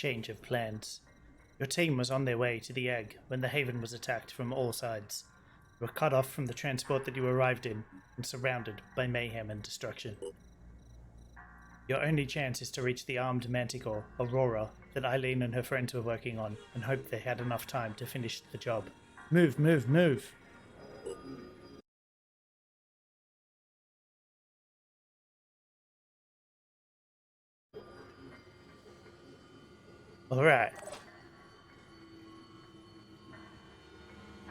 change of plans. Your team was on their way to the egg when the haven was attacked from all sides. You were cut off from the transport that you arrived in and surrounded by mayhem and destruction. Your only chance is to reach the armed manticore, Aurora, that Eileen and her friends were working on, and hope they had enough time to finish the job. Move, move, move! Alright.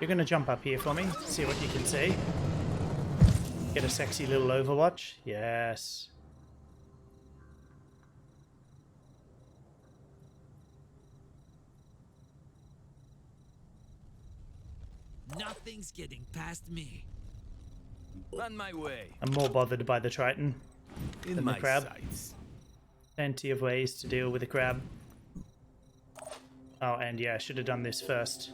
You're gonna jump up here for me, see what you can see. Get a sexy little overwatch. Yes. Nothing's getting past me. On my way. I'm more bothered by the Triton than the crab. Sights. Plenty of ways to deal with a crab. Oh, and yeah, I should have done this first.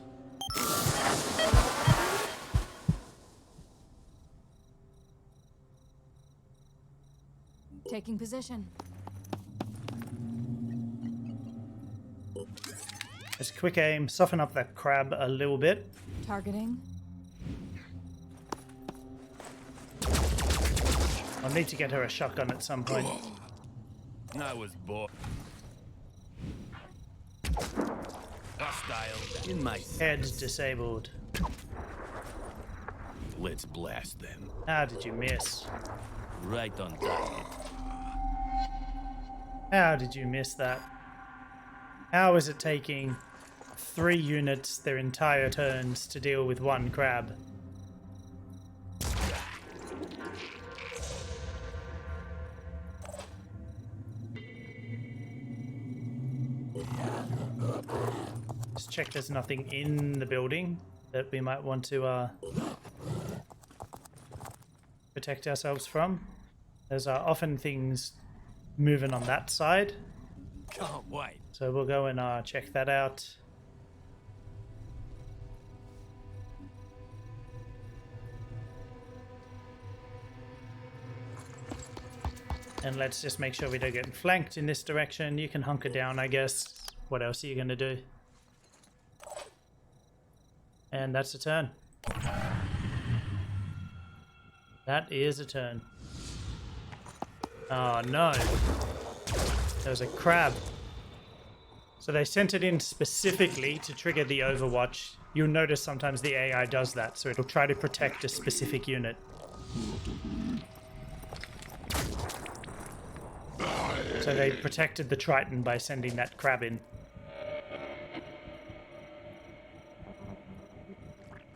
Taking position. Just quick aim, soften up that crab a little bit. Targeting. I'll need to get her a shotgun at some point. I was bored. Hostile in my Head disabled. Let's blast them. How did you miss? Right on target. How did you miss that? How is it taking 3 units their entire turns to deal with 1 crab? Just check there's nothing in the building that we might want to protect ourselves from. There's often things moving on that side. Can't wait. So we'll go and check that out. And let's just make sure we don't get flanked in this direction. You can hunker down, I guess. What else are you going to do? And that's a turn. That is a turn. Oh no. There's a crab. So they sent it in specifically to trigger the overwatch. You'll notice sometimes the AI does that, so it'll try to protect a specific unit. So they protected the Triton by sending that crab in.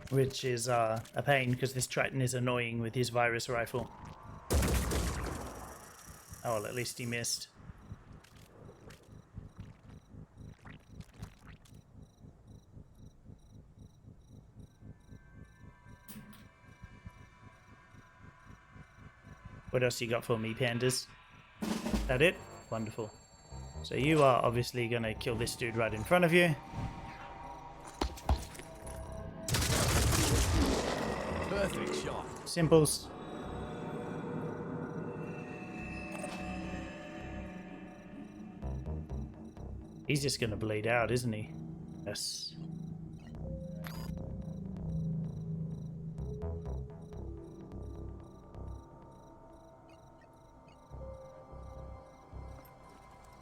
Which is a pain, because this Triton is annoying with his virus rifle. Oh, well, at least he missed. What else you got for me, pandas? That it? Wonderful. So you are obviously going to kill this dude right in front of you. Perfect shot. Simples. He's just going to bleed out, isn't he? Yes.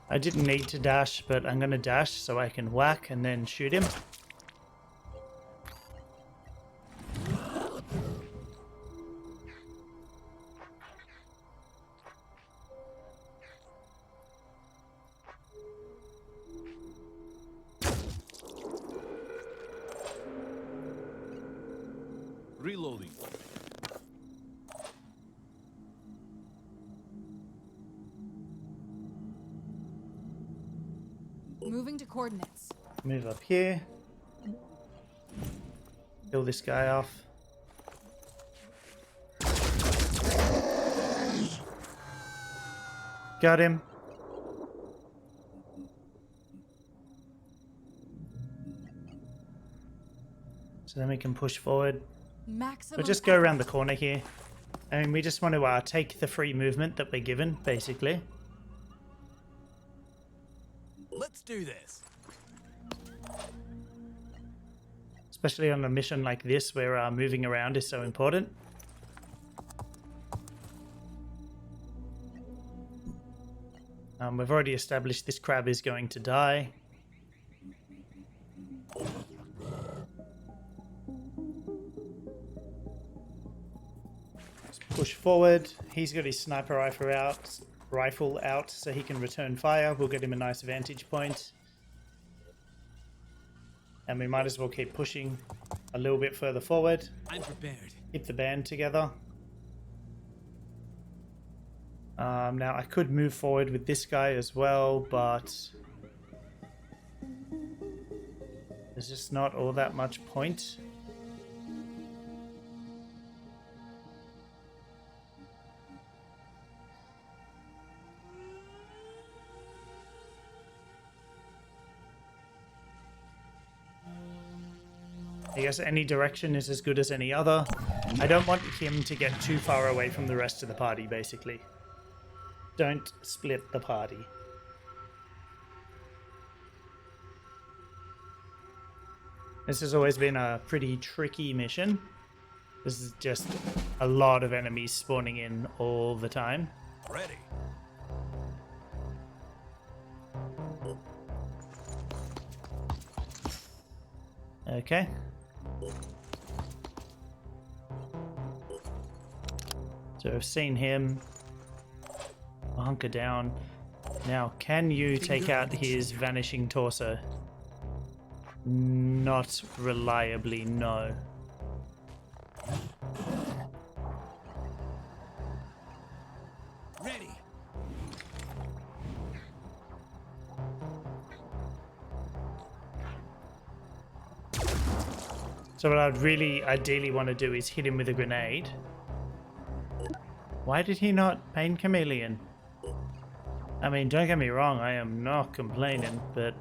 I didn't need to dash, but I'm going to dash so I can whack and then shoot him. Reloading. Moving to coordinates. Move up here. Kill this guy off. Got him. So then we can push forward. Maximum We'll just go around the corner here. I mean, we just want to take the free movement that we're given, basically. Let's do this. Especially on a mission like this where moving around is so important. We've already established this crab is going to die. Let's push forward. He's got his sniper rifle out so he can return fire. We'll get him a nice vantage point. And we might as well keep pushing a little bit further forward. I'm prepared. Keep the band together. Now I could move forward with this guy as well, but there's just not all that much point. I guess any direction is as good as any other. I don't want him to get too far away from the rest of the party, basically. Don't split the party. This has always been a pretty tricky mission. This is just a lot of enemies spawning in all the time. Ready. Okay. So I've seen him. I'll hunker down. Now, can you take out his vanishing torso? Not reliably, no. Ready. So what I'd really ideally want to do is hit him with a grenade. Why did he not pain chameleon? I mean, don't get me wrong, I am not complaining, but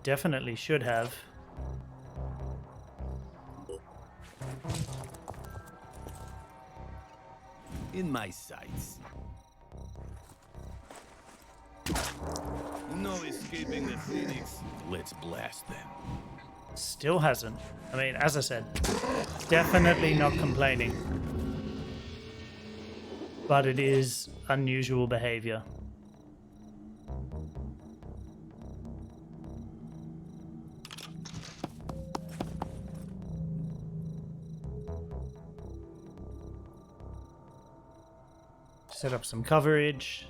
definitely should have. In my sights. No escaping the Phoenix. Let's blast them. Still hasn't. I mean, as I said, definitely not complaining. But it is unusual behavior. Set up some coverage.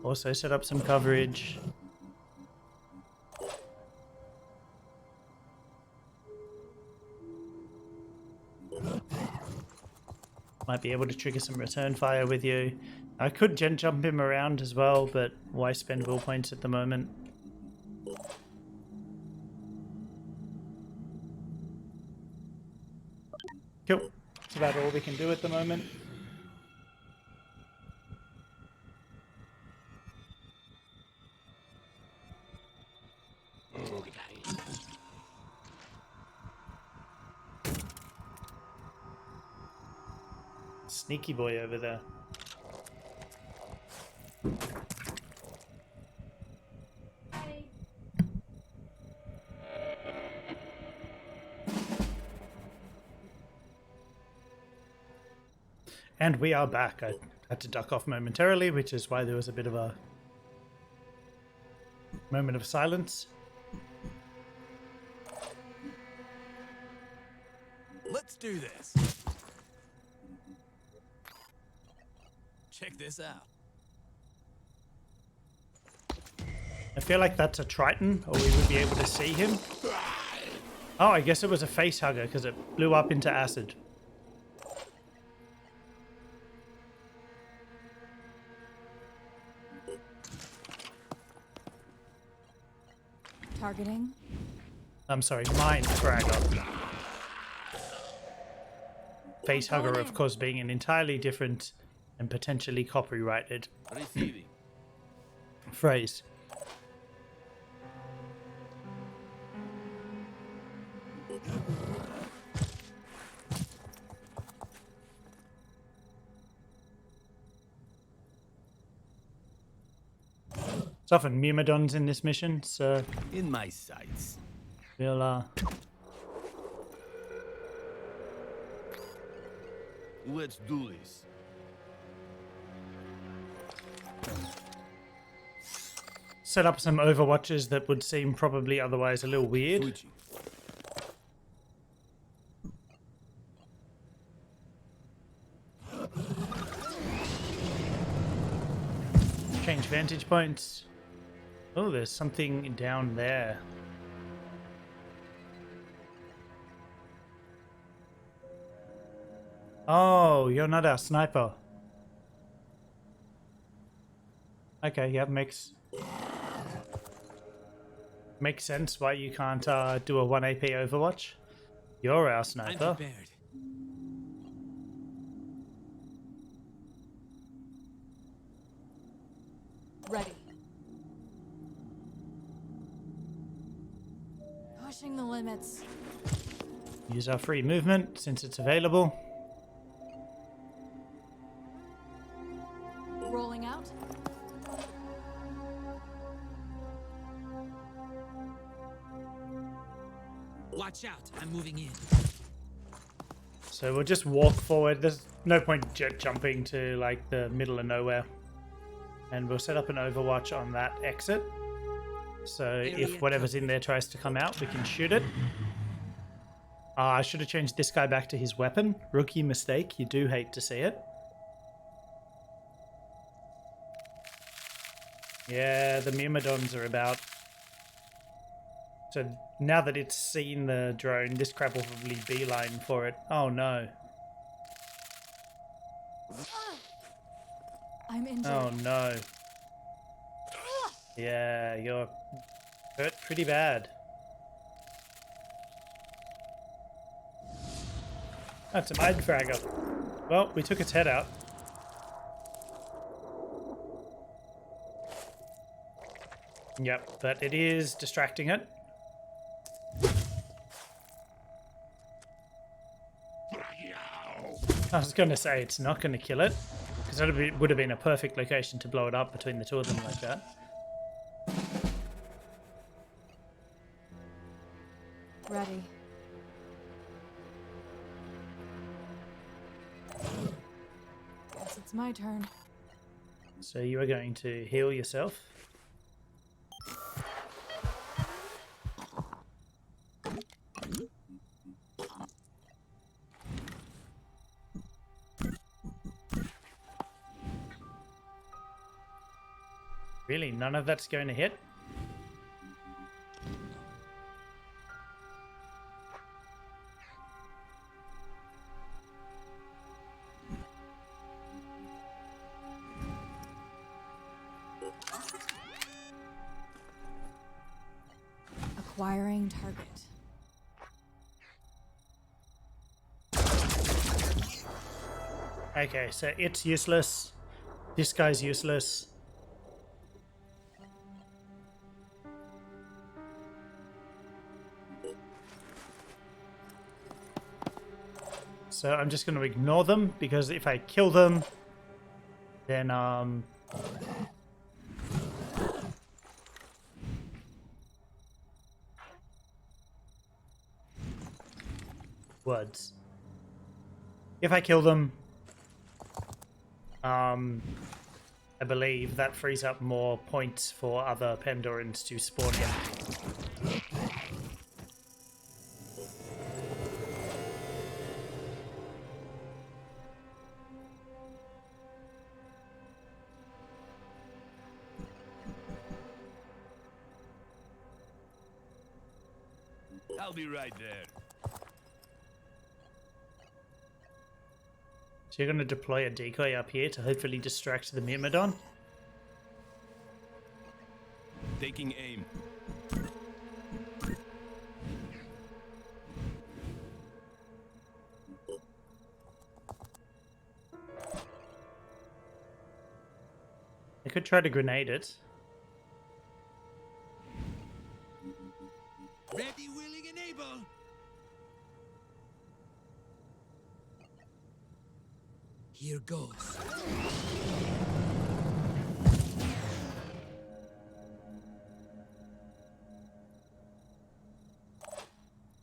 Also set up some coverage. Might be able to trigger some return fire with you. I could jump him around as well, but why spend will points at the moment? Cool. That's about all we can do at the moment. Sneaky boy over there. And we are back. I had to duck off momentarily, which is why there was a bit of a moment of silence. Let's do this. Check this out. I feel like that's a Triton, or we would be able to see him. Oh, I guess it was a face hugger because it blew up into acid. Targeting. I'm sorry, mind fragger. Face hugger, of course, being an entirely different and potentially copyrighted Receiving. It's often Myrmidons in this mission, so In my sights. we'll Let's do this. set up some overwatches that would seem probably otherwise a little weird. Switching. Change vantage points. Oh, there's something down there. Oh, you're not our sniper. Okay, yeah, makes sense why you can't do a 1 AP Overwatch. You're our I'm sniper. prepared. Ready. Pushing the limits. Use our free movement since it's available. Rolling out. Watch out, I'm moving in. So we'll just walk forward. There's no point jet jumping to like the middle of nowhere. And we'll set up an overwatch on that exit. So if whatever's in there tries to come out, we can shoot it. I should have changed this guy back to his weapon. Rookie mistake. You do hate to see it. Yeah, the Myrmidons are about. So now that it's seen the drone, this crab will probably beeline for it. Oh no. I'm injured. Oh no. Yeah, you're hurt pretty bad. That's a mind fragger. Well, we took its head out. Yep, but it is distracting it. I was going to say it's not going to kill it, because that would have been a perfect location to blow it up between the two of them like that. Ready. Guess it's my turn. So you are going to heal yourself. Really, none of that's going to hit? Acquiring target. Okay, so it's useless. This guy's useless. So I'm just going to ignore them, because if I kill them, then words. If I kill them, I believe that frees up more points for other Pandorans to spawn in. I'll be right there. So you're going to deploy a decoy up here to hopefully distract the Myrmidon? Taking aim. I could try to grenade it. Ready, willing, and able. Here goes.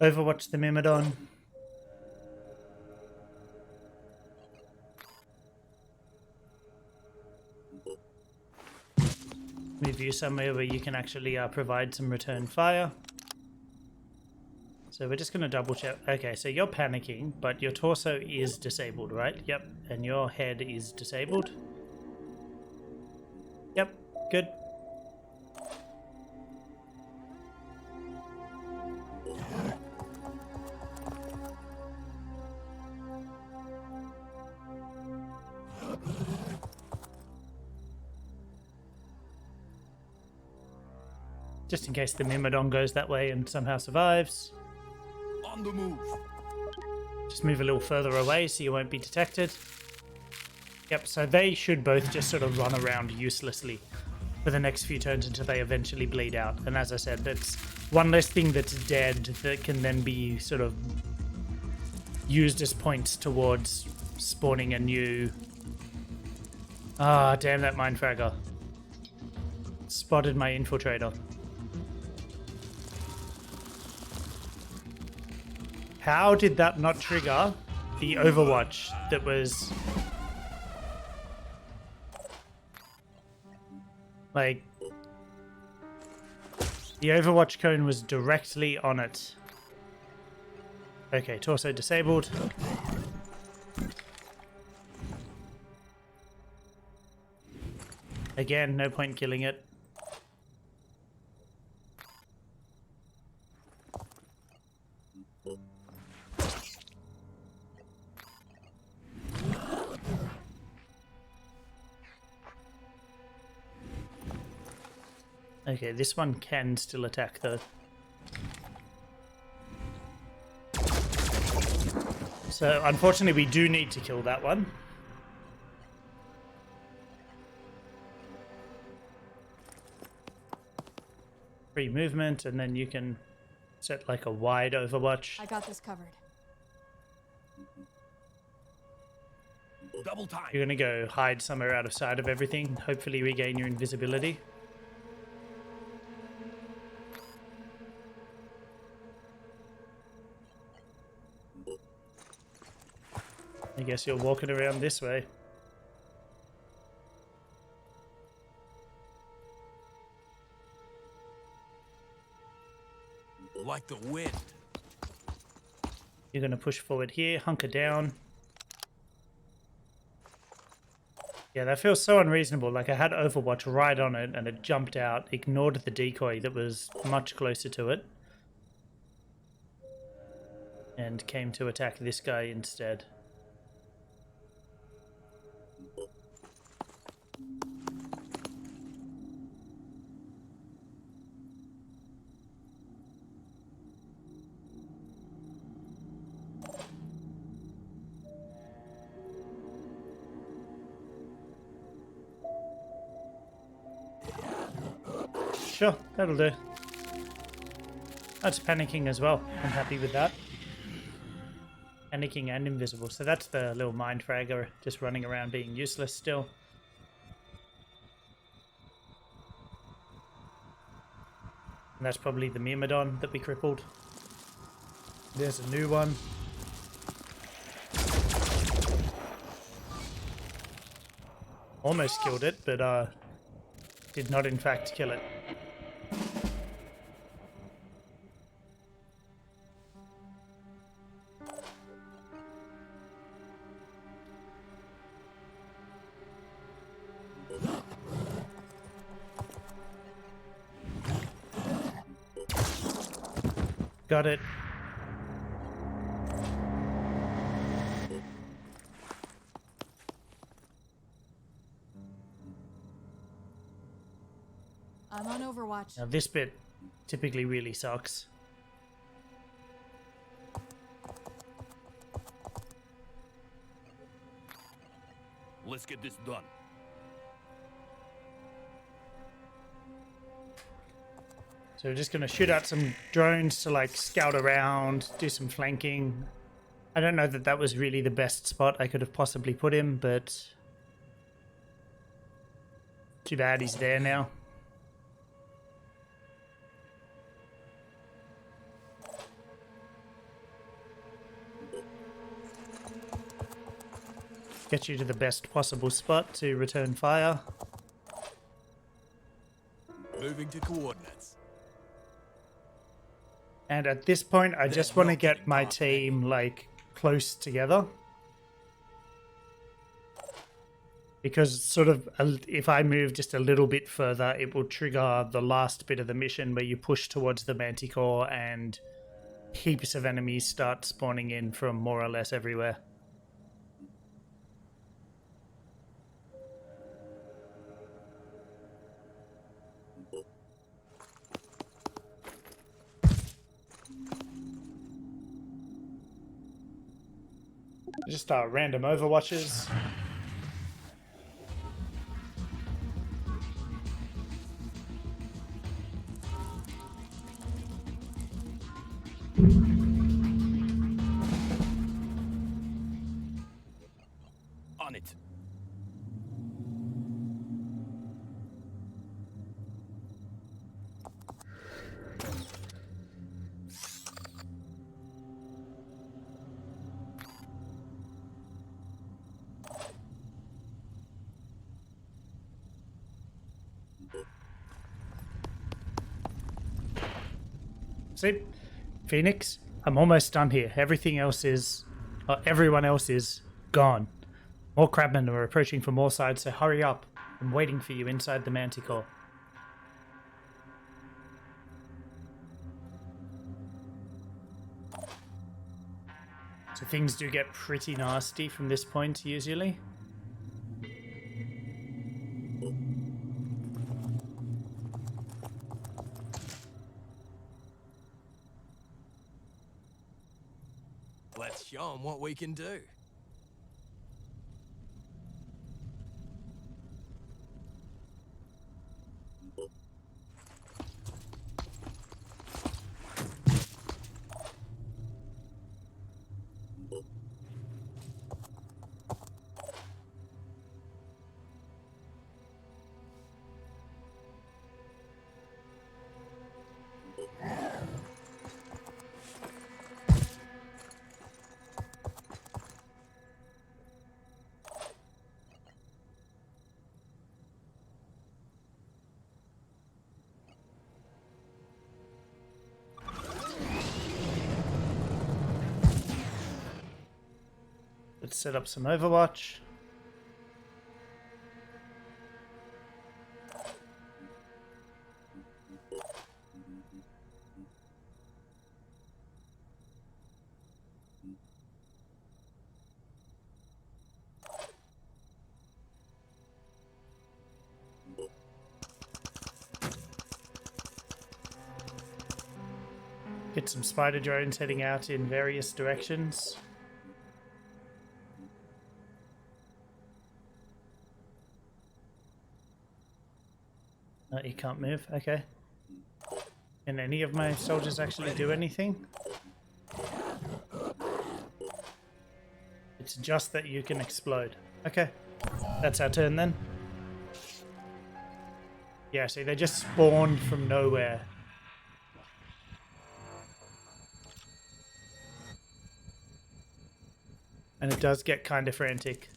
Overwatch the Myrmidon. Move you somewhere where you can actually provide some return fire. So we're just going to double check. Okay, so you're panicking, but your torso is disabled, right? Yep. And your head is disabled. Yep, good. Just in case the Myrmidon goes that way and somehow survives. On the move. Just move a little further away so you won't be detected. Yep, so they should both just sort of run around uselessly for the next few turns until they eventually bleed out. And as I said, that's one less thing that's dead that can then be sort of used as points towards spawning a new... Ah, damn that Mindfragger. Spotted my infiltrator. How did that not trigger the Overwatch that was... Like... The Overwatch cone was directly on it. Okay, torso disabled. Again, no point killing it. Okay, this one can still attack though. So unfortunately we do need to kill that one. Free movement, and then you can set like a wide Overwatch. I got this covered. Double time. You're gonna go hide somewhere out of sight of everything, hopefully regain your invisibility. I guess you're walking around this way. Like the wind. You're gonna push forward here, hunker down. Yeah, that feels so unreasonable. Like I had Overwatch right on it and it jumped out, ignored the decoy that was much closer to it, and came to attack this guy instead. Sure, that'll do. That's panicking as well. I'm happy with that. Panicking and invisible. So that's the little Mindfragger just running around being useless still. And that's probably the Myrmidon that we crippled. There's a new one. Almost killed it, but did not in fact kill it. Got it. I'm on Overwatch. Now this bit typically really sucks. Let's get this done. So we're just going to shoot out some drones to like scout around, do some flanking. I don't know that that was really the best spot I could have possibly put him, but too bad he's there now. get you to the best possible spot to return fire. Moving to coordinates. And at this point, I They're just want to not get getting my past me. team, like, close together. Because sort of, if I move just a little bit further, it will trigger the last bit of the mission where you push towards the Manticore and heaps of enemies start spawning in from more or less everywhere. Just random overwatches. On it. See, Phoenix, I'm almost done here. Everything else is, everyone else is gone. More crabmen are approaching from all sides, so hurry up. I'm waiting for you inside the Manticore. So things do get pretty nasty from this point, usually. Let's show them what we can do. Let's set up some Overwatch. Get some spider drones heading out in various directions. No, you can't move. Okay. Can any of my soldiers actually do anything? It's just that you can explode. Okay. That's our turn then. Yeah, see, they just spawned from nowhere. And it does get kind of frantic.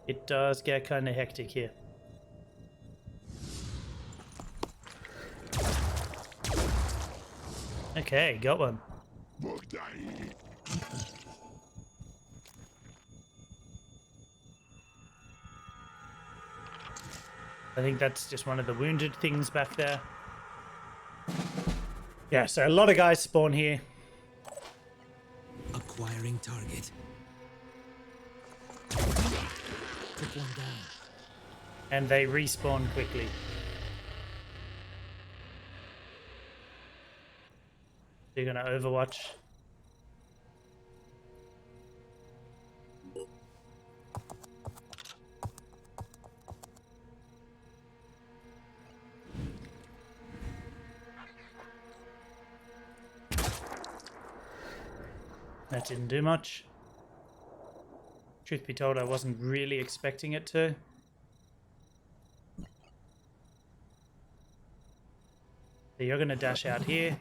It does get kind of hectic here. Okay, got one. I think that's just one of the wounded things back there. Yeah, so a lot of guys spawn here. Acquiring target. Took one down. And they respawn quickly. They're gonna Overwatch. That didn't do much. Truth be told, I wasn't really expecting it to. So you're going to dash out here.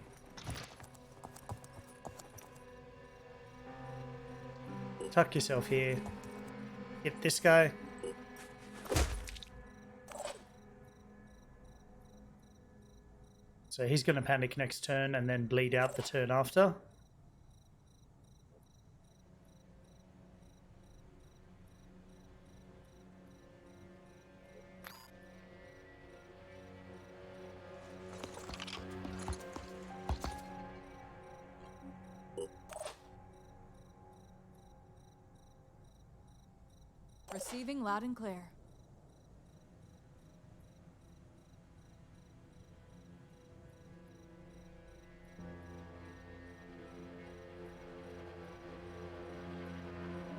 Tuck yourself here. Hit this guy. So he's going to panic next turn and then bleed out the turn after. Receiving loud and clear.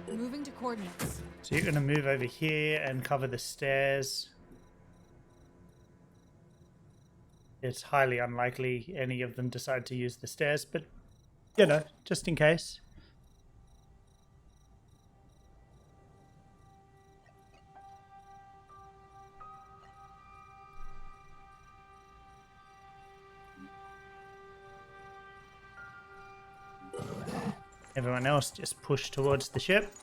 Moving to coordinates. So you're going to move over here and cover the stairs. It's highly unlikely any of them decide to use the stairs, but, you know, just in case. Everyone else just push towards the ship.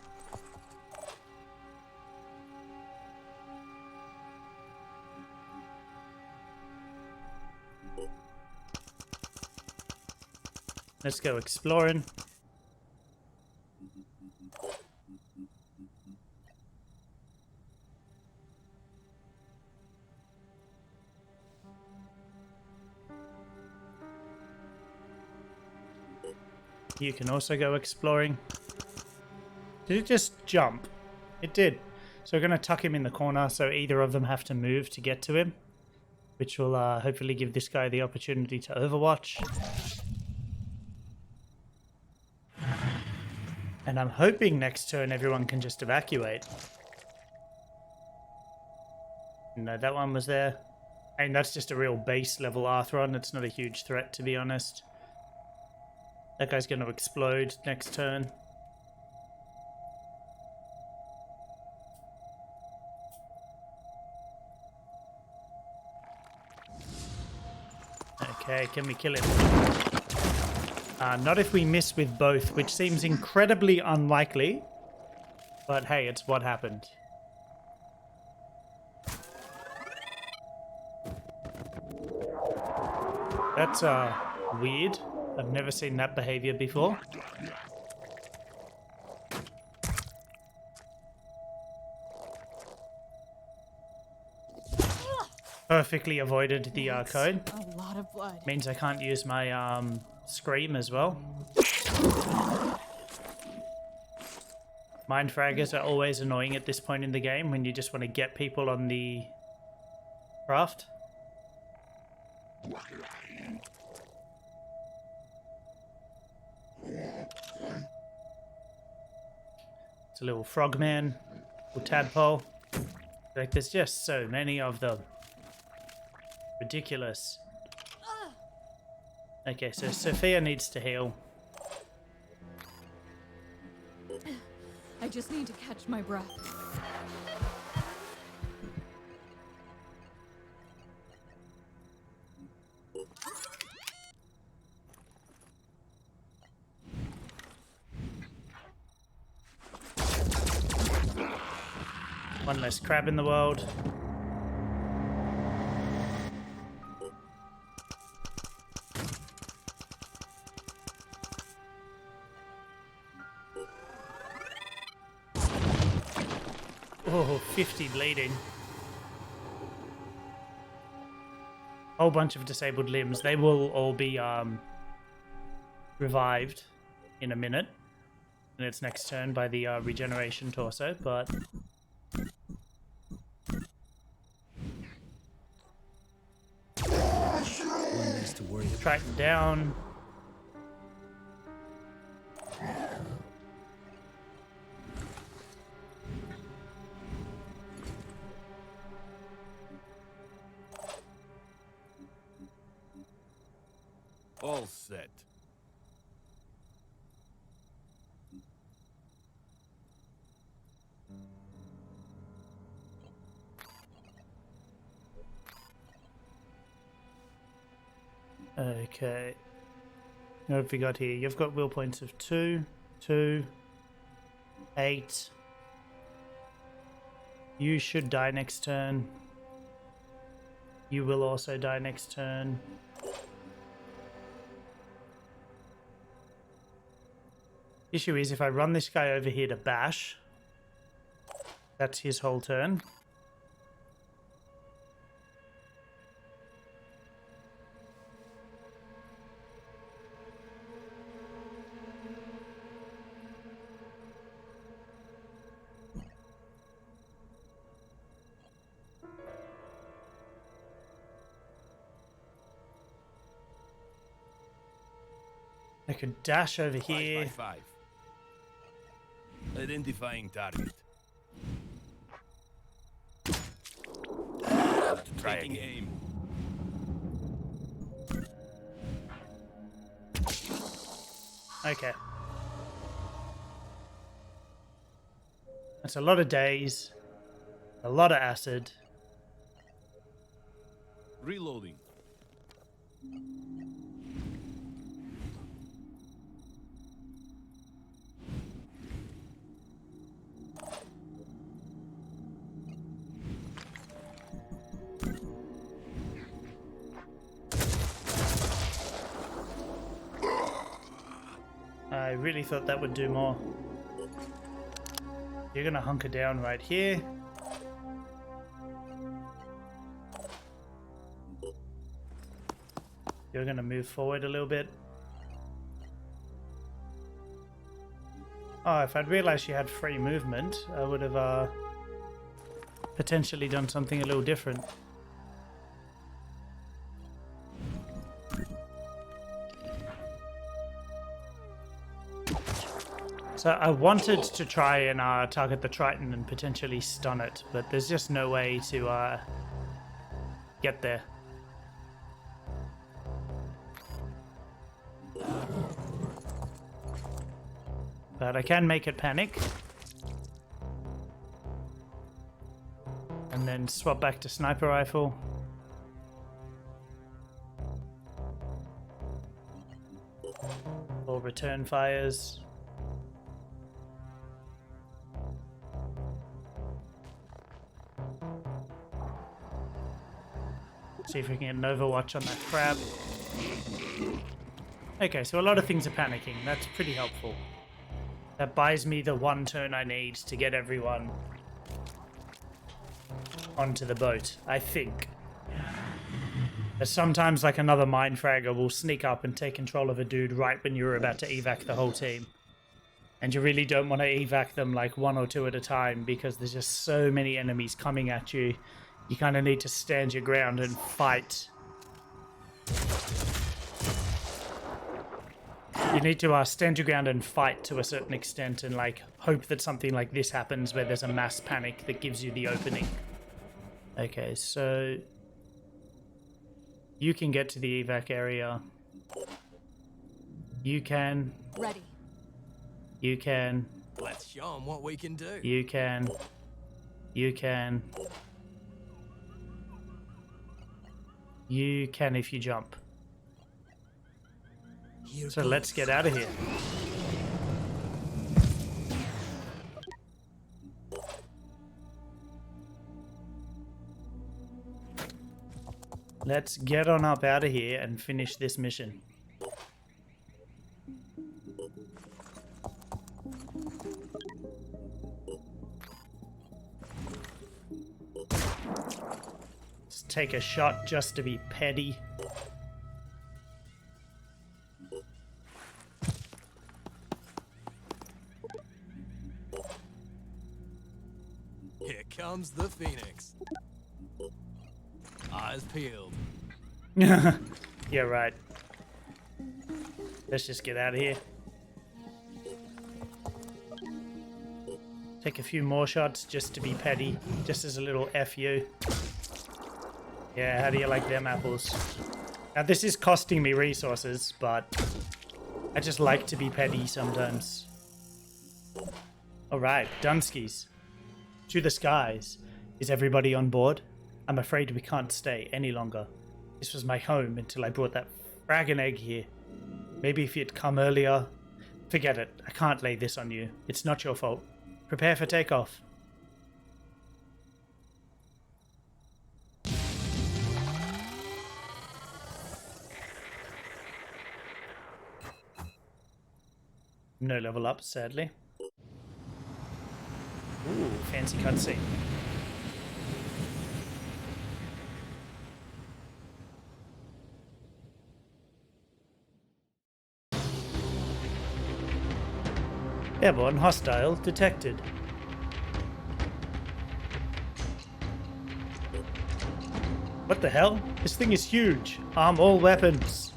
Let's go exploring. You can also go exploring. Did it just jump? It did. So we're going to tuck him in the corner so either of them have to move to get to him, which will hopefully give this guy the opportunity to overwatch. And I'm hoping next turn everyone can just evacuate. No, that one was there. And that's just a real base level Arthron. It's not a huge threat, to be honest. That guy's going to explode next turn. Okay, can we kill him? Not if we miss with both, which seems incredibly unlikely. But hey, it's what happened. That's weird. I've never seen that behavior before. Perfectly avoided the code. A lot of blood. Means I can't use my scream as well. Mind fraggers are always annoying at this point in the game when you just want to get people on the craft. It's a little frogman, little tadpole. Like, there's just so many of them. Ridiculous. Okay, so Sophia needs to heal. I just need to catch my breath. One less crab in the world. Oh, 50 bleeding. Whole bunch of disabled limbs. They will all be revived in a minute. In its next turn by the regeneration torso, but... One less to worry about. Track down. All set. Okay. What have we got here? You've got will points of 2, 2, 8. You should die next turn. You will also die next turn. Issue is if I run this guy over here to bash, that's his whole turn. I could dash over here. 5 by 5. Identifying target. Try Taking again. aim. Okay. That's a lot of days. A lot of acid. Reloading. I really thought that would do more. You're gonna hunker down right here. You're gonna move forward a little bit. Oh, if I'd realized you had free movement, I would have potentially done something a little different. So I wanted to try and target the Triton and potentially stun it, but there's just no way to get there. But I can make it panic. And then swap back to sniper rifle. Or return fires. See if we can get an overwatch on that crab. Okay, so a lot of things are panicking. That's pretty helpful. That buys me the one turn I need to get everyone onto the boat, I think. But sometimes, like, another mindfragger will sneak up and take control of a dude right when you're about to evac the whole team. And you really don't want to evac them like 1 or 2 at a time because there's just so many enemies coming at you. You kind of need to stand your ground and fight. You need to stand your ground and fight to a certain extent and like hope that something like this happens where there's a mass panic that gives you the opening. Okay, so you can get to the evac area. You can. Ready. You can. Let's show them what we can do. You can. You can. You can if you jump. So let's get out of here. Let's get on up out of here and finish this mission. Let's take a shot just to be petty. Here comes the Phoenix. Eyes peeled. Yeah, right. Let's just get out of here. Take a few more shots just to be petty, just as a little FU. Yeah, how do you like them apples? Now this is costing me resources, but I just like to be petty sometimes. Alright, Dunskies. To the skies. Is everybody on board? I'm afraid we can't stay any longer. This was my home until I brought that frag an egg here. Maybe if you'd come earlier. Forget it. I can't lay this on you. It's not your fault. Prepare for takeoff. No level up, sadly. Ooh, fancy cutscene. Airborne hostile detected. What the hell? This thing is huge. Arm all weapons.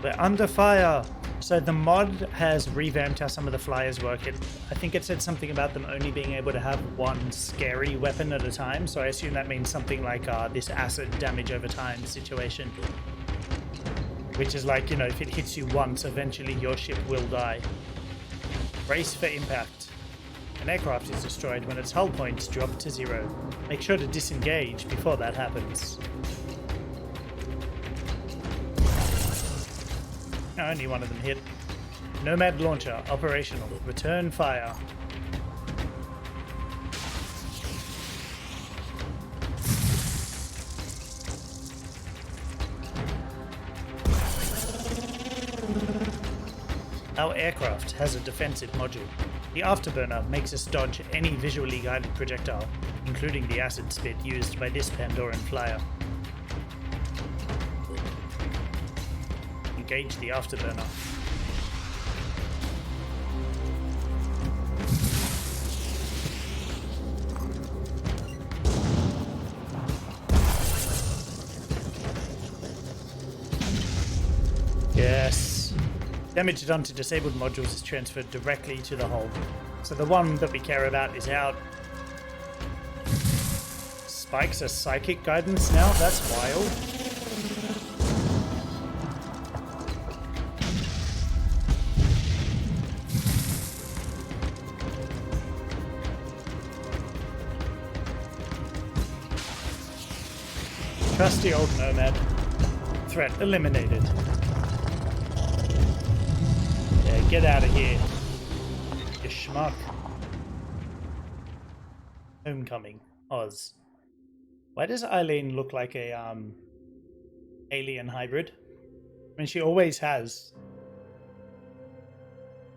We're under fire. So the mod has revamped how some of the flyers work. I think it said something about them only being able to have one scary weapon at a time. So I assume that means something like this acid damage over time situation. Which is like, you know, if it hits you once, eventually your ship will die. Brace for impact. An aircraft is destroyed when its hull points drop to 0. Make sure to disengage before that happens. Only one of them hit. Nomad launcher operational. Return fire. Our aircraft has a defensive module. The afterburner makes us dodge any visually guided projectile, including the acid spit used by this Pandoran flyer. Engage the afterburner. Yes. Damage done to disabled modules is transferred directly to the hull. So the one that we care about is out. Spikes are psychic guidance now? That's wild. Trusty old Nomad. Threat eliminated. Yeah, get out of here, you schmuck. Homecoming. Oz. Why does Eileen look like a alien hybrid? I mean, she always has.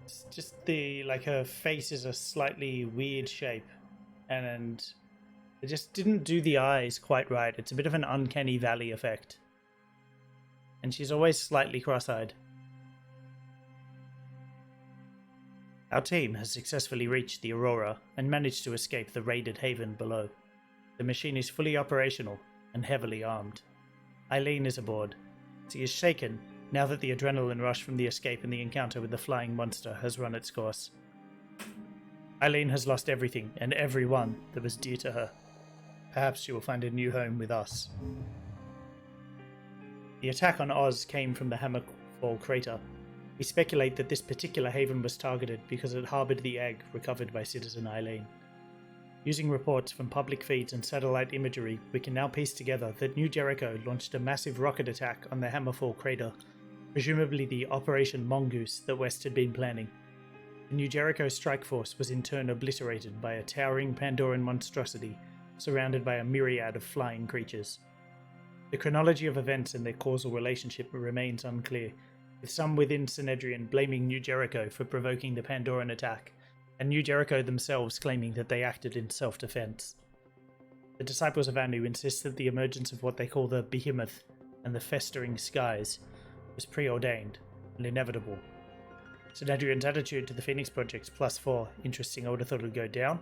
It's just her face is a slightly weird shape, and they just didn't do the eyes quite right. It's a bit of an uncanny valley effect. And she's always slightly cross-eyed. Our team has successfully reached the Aurora and managed to escape the raided haven below. The machine is fully operational and heavily armed. Eileen is aboard. She is shaken now that the adrenaline rush from the escape and the encounter with the flying monster has run its course. Eileen has lost everything and everyone that was dear to her. Perhaps she will find a new home with us. The attack on Oz came from the Hammerfall crater. We speculate that this particular haven was targeted because it harbored the egg recovered by citizen Eileen. Using reports from public feeds and satellite imagery, we can now piece together that New Jericho launched a massive rocket attack on the Hammerfall crater, presumably the Operation Mongoose that West had been planning. The New Jericho strike force was in turn obliterated by a towering Pandoran monstrosity surrounded by a myriad of flying creatures. The chronology of events and their causal relationship remains unclear, with some within Synedrian blaming New Jericho for provoking the Pandoran attack, and New Jericho themselves claiming that they acted in self-defense. The Disciples of Anu insist that the emergence of what they call the Behemoth and the Festering Skies was preordained and inevitable. Synedrian's attitude to the Phoenix Project +4, interesting, I would have thought it would go down.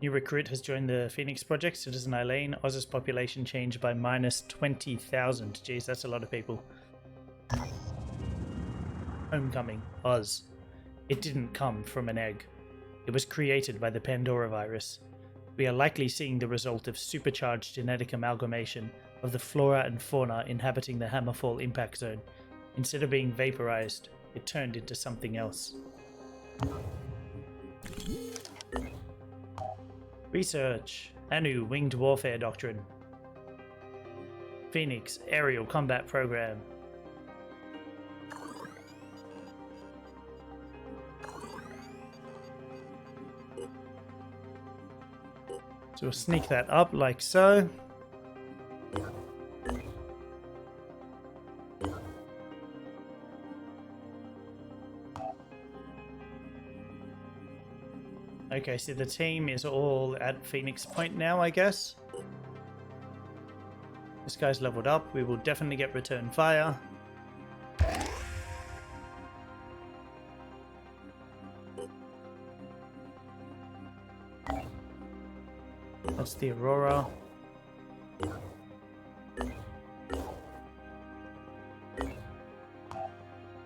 New recruit has joined the Phoenix Project, Citizen Eileen. Oz's population changed by -20,000. Jeez, that's a lot of people. Homecoming. Oz. It didn't come from an egg. It was created by the Pandora virus. We are likely seeing the result of supercharged genetic amalgamation of the flora and fauna inhabiting the Hammerfall impact zone. Instead of being vaporized, it turned into something else. Research. Anu Winged Warfare Doctrine. Phoenix Aerial Combat Program. So we'll sneak that up like so. Okay, so the team is all at Phoenix Point now, I guess. This guy's leveled up. We will definitely get return fire. That's the Aurora.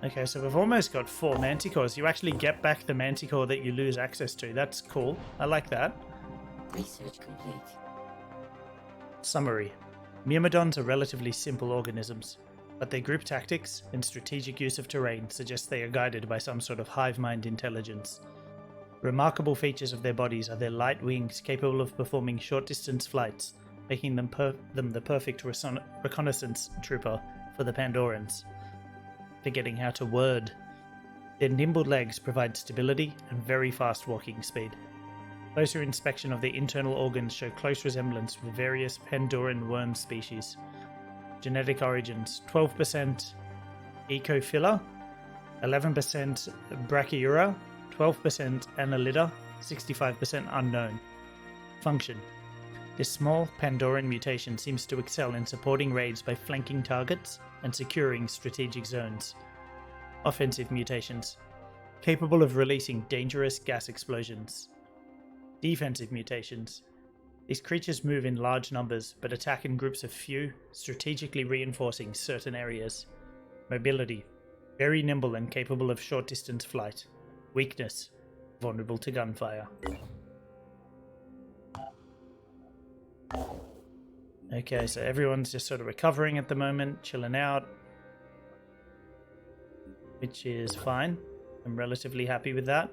Okay, so we've almost got 4 manticores. You actually get back the manticore that you lose access to. That's cool. I like that. Research complete. Summary. Myrmidons are relatively simple organisms, but their group tactics and strategic use of terrain suggest they are guided by some sort of hive mind intelligence. Remarkable features of their bodies are their light wings capable of performing short-distance flights, making them the perfect reconnaissance trooper for the Pandorans. Forgetting how to word. Their nimble legs provide stability and very fast walking speed. Closer inspection of the internal organs show close resemblance with various Pandoran worm species. Genetic origins: 12% Ecophila, 11% Brachyura, 12% Annelida, 65% unknown. Function. This small Pandoran mutation seems to excel in supporting raids by flanking targets and securing strategic zones. Offensive mutations. Capable of releasing dangerous gas explosions. Defensive mutations. These creatures move in large numbers but attack in groups of few, strategically reinforcing certain areas. Mobility. Very nimble and capable of short-distance flight. Weakness. Vulnerable to gunfire. Okay, so everyone's just sort of recovering at the moment, chilling out, which is fine. I'm relatively happy with that.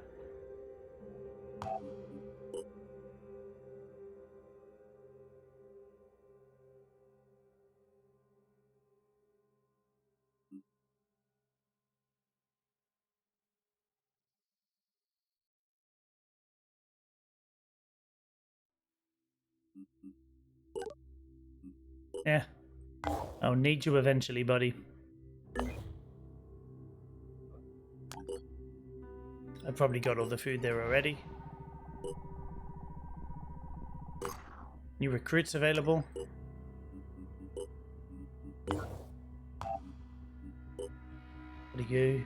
Yeah. I'll need you eventually, buddy. I've probably got all the food there already. New recruits available. What are you?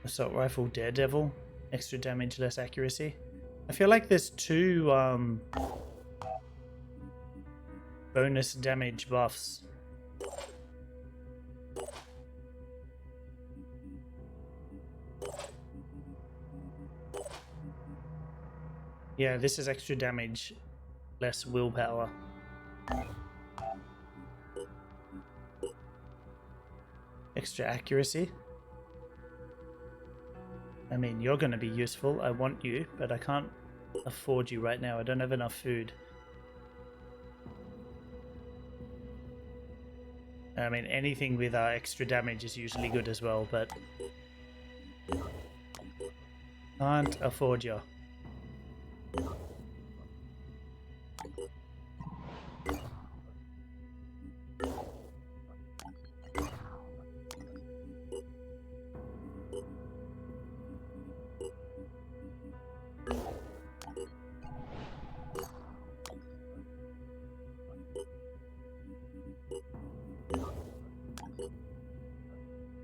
Assault rifle Daredevil. Extra damage, less accuracy. I feel like there's 2 bonus damage buffs. Yeah, this is extra damage, less willpower. Extra accuracy. I mean, you're going to be useful. I want you, but I can't afford you right now. I don't have enough food. I mean, anything with extra damage is usually good as well, but can't afford you.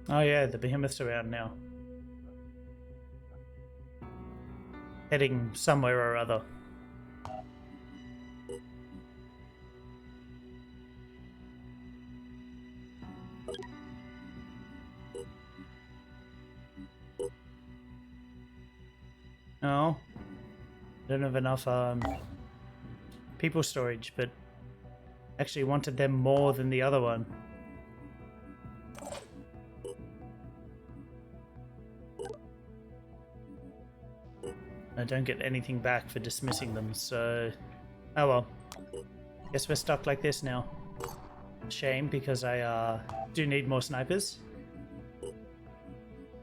Oh yeah, the behemoth's around now. Heading somewhere or other. No. Don't have enough people storage, but actually wanted them more than the other one. I don't get anything back for dismissing them, so... Oh well. Guess we're stuck like this now. Shame, because I do need more snipers.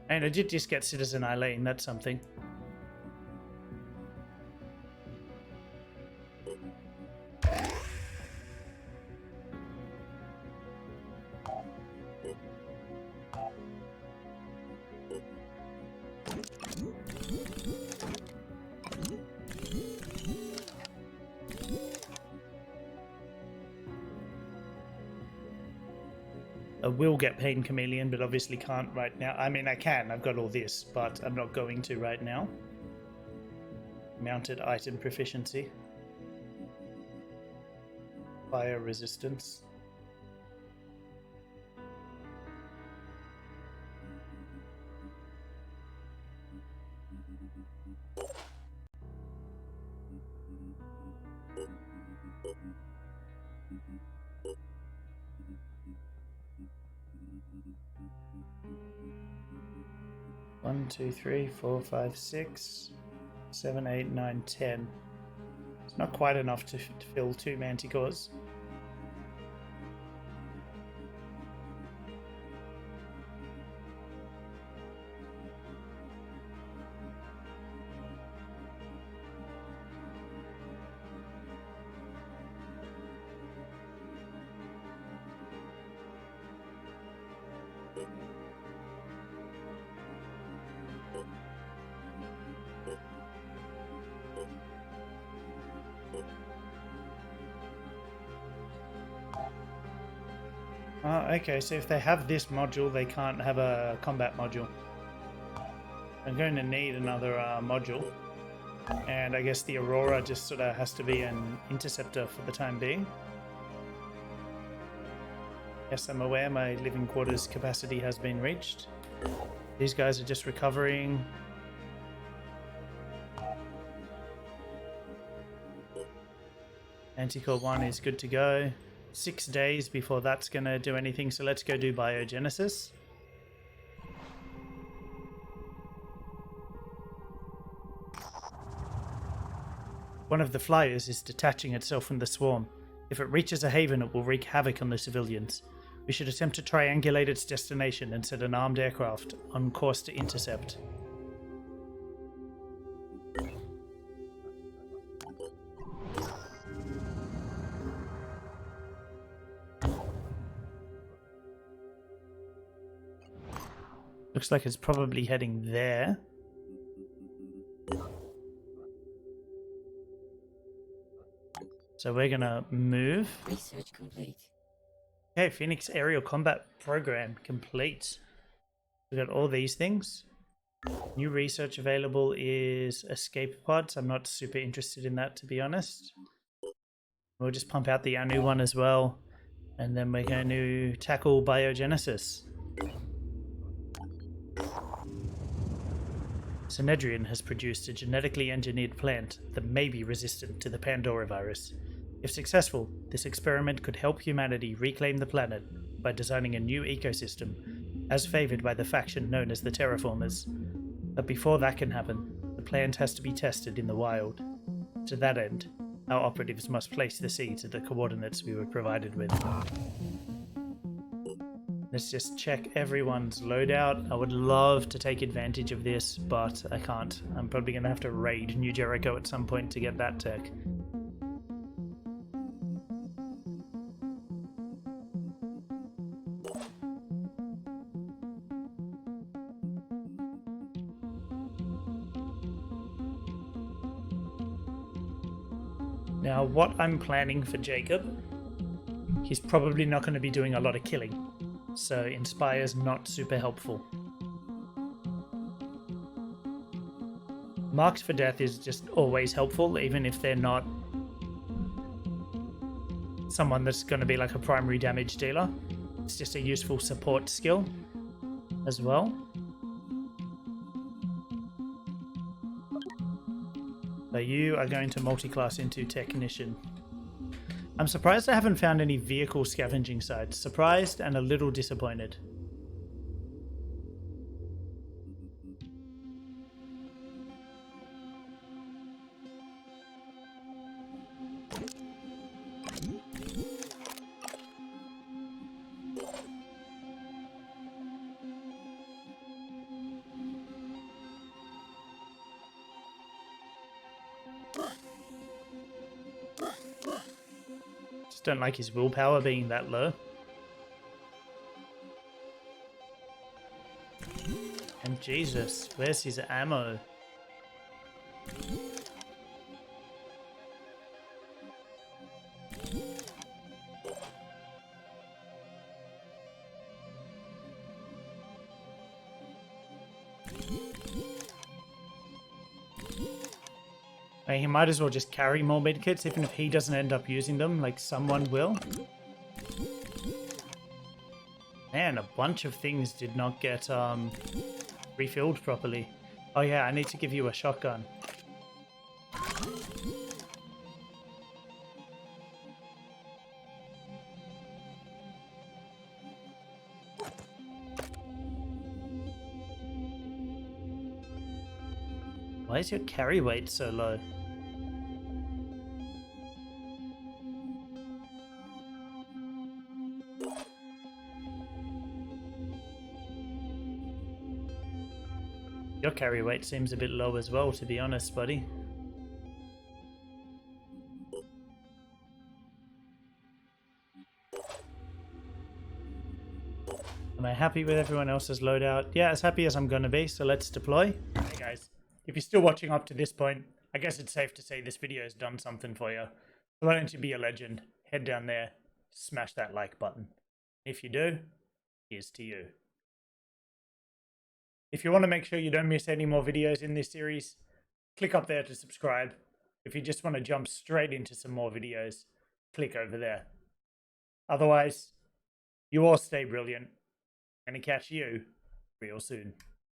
And I did just get Citizen Eileen, that's something. I will get Pain Chameleon, but obviously can't right now. I mean, I can. I've got all this, but I'm not going to right now. Mounted item proficiency. Fire resistance. One, two, three, 4, 5, 6, 7, 8, 9, 10. It's not quite enough to fill 2 manticores. Okay, so if they have this module, they can't have a combat module. I'm going to need another module. And I guess the Aurora just sort of has to be an interceptor for the time being. Yes, I'm aware my living quarters capacity has been reached. These guys are just recovering. Anticore 1 is good to go. 6 days before that's going to do anything, so let's go do Biogenesis. One of the flyers is detaching itself from the swarm. If it reaches a haven, it will wreak havoc on the civilians. We should attempt to triangulate its destination and set an armed aircraft on course to intercept. Looks like it's probably heading there. So we're gonna move. Research complete. Okay, Phoenix Aerial Combat Program complete. We got all these things. New research available is escape pods. I'm not super interested in that, to be honest. We'll just pump out the new one as well. And then we're going to tackle Biogenesis. Synedrian has produced a genetically engineered plant that may be resistant to the Pandora virus. If successful, this experiment could help humanity reclaim the planet by designing a new ecosystem, as favoured by the faction known as the Terraformers. But before that can happen, the plant has to be tested in the wild. To that end, our operatives must place the seeds at the coordinates we were provided with. Let's just check everyone's loadout. I would love to take advantage of this, but I can't. I'm probably going to have to raid New Jericho at some point to get that tech. Now, what I'm planning for Jacob, he's probably not going to be doing a lot of killing. So Inspire's not super helpful. Marked for Death is just always helpful, even if they're not someone that's going to be like a primary damage dealer. It's just a useful support skill as well. So you are going to multi-class into Technician. I'm surprised I haven't found any vehicle scavenging sites. Surprised and a little disappointed. don't like his willpower being that low. And Jesus, where's his ammo? He might as well just carry more medkits, even if he doesn't end up using them, like someone will. Man, a bunch of things did not get refilled properly. Oh yeah, I need to give you a shotgun. Why is your carry weight so low? Your carry weight seems a bit low as well, to be honest, buddy. Am I happy with everyone else's loadout? Yeah, as happy as I'm gonna be, so let's deploy. Hey guys, if you're still watching up to this point, I guess it's safe to say this video has done something for you. So why don't you be a legend? Head down there, smash that like button. If you do, here's to you. If you want to make sure you don't miss any more videos in this series, click up there to subscribe. If you just want to jump straight into some more videos, click over there. Otherwise, you all stay brilliant. I'm going to catch you real soon.